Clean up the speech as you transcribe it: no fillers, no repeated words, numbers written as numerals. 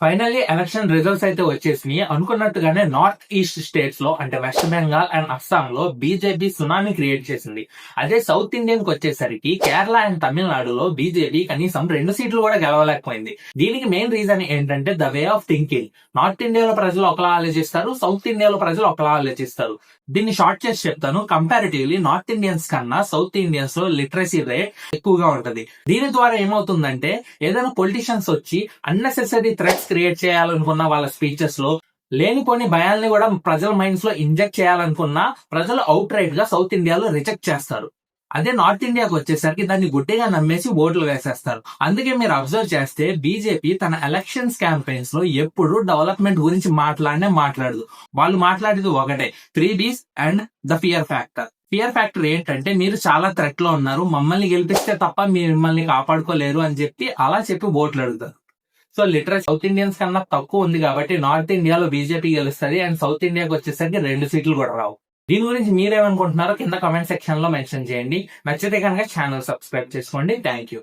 Finally election results అయితే వచ్చేసినాయి. అనుకున్నట్టుగానే నార్త్ ఈస్ట్ స్టేట్స్ లో అంటే వెస్ట్ బెంగాల్ అండ్ అస్సాం లో బీజేపీ సునామీ క్రియేట్ చేసింది. అదే సౌత్ ఇండియన్ కి వచ్చేసరికి కేరళ అండ్ తమిళనాడులో బీజేపీ కనీసం 2 సీట్లు కూడా గెలవలేకపోయింది. దీనికి మెయిన్ రీజన్ ఏంటంటే the way of thinking. North ఇండియాలో ప్రజలు ఒకలా ఆలోచిస్తారు, సౌత్ ఇండియాలో ప్రజలు ఒకలా ఆలోచిస్తారు. దీన్ని షార్ట్ చేసి చెప్తాను. కంపారిటివ్లీ నార్త్ ఇండియన్స్ కన్నా సౌత్ ఇండియన్స్ లో లిటరసీ రేట్ ఎక్కువగా ఉంటది. దీని ద్వారా ఏమవుతుందంటే ఏదైనా పొలిటీషియన్స్ వచ్చి అన్నెసెసరీ థ్రెట్స్ క్రియేట్ చేయాలనుకున్న వాళ్ళ స్పీచెస్ లో లేనిపోని భయాల్ని కూడా ప్రజల మైండ్స్ లో ఇంజెక్ట్ చేయాలనుకున్న ప్రజలు అవుట్ రైట్ గా సౌత్ ఇండియాలో రిజెక్ట్ చేస్తారు. అదే నార్త్ ఇండియాకి వచ్చేసరికి దాన్ని గుడ్డిగా నమ్మేసి ఓట్లు వేసేస్తారు. అందుకే మీరు అబ్జర్వ్ చేస్తే బీజేపీ తన ఎలక్షన్స్ క్యాంపెయిన్స్ లో ఎప్పుడు డెవలప్మెంట్ గురించి మాట్లాడదు. వాళ్ళు మాట్లాడేది ఒకటే, 3Bs and the fear factor. Fear factor ఏంటంటే మీరు చాలా థ్రెట్ లో ఉన్నారు, మమ్మల్ని గెలిపిస్తే తప్ప మిమ్మల్ని కాపాడుకోలేరు అని చెప్పి అలా చెప్పి ఓట్లు అడుగుతారు. సో లిటరల్ సౌత్ ఇండియన్స్ కన్నా తక్కువ ఉంది కాబట్టి నార్త్ ఇండియాలో బీజేపీ గెలుస్తుంది అండ్ సౌత్ ఇండియాకి వచ్చేసరికి 2 సీట్లు కూడా రావు. దీని గురించి మీరేమనుకుంటున్నారో కింద కామెంట్ సెక్షన్ లో మెన్షన్ చేయండి. నచ్చితే కనుక ఛానల్ సబ్స్క్రైబ్ చేసుకోండి. Thank you.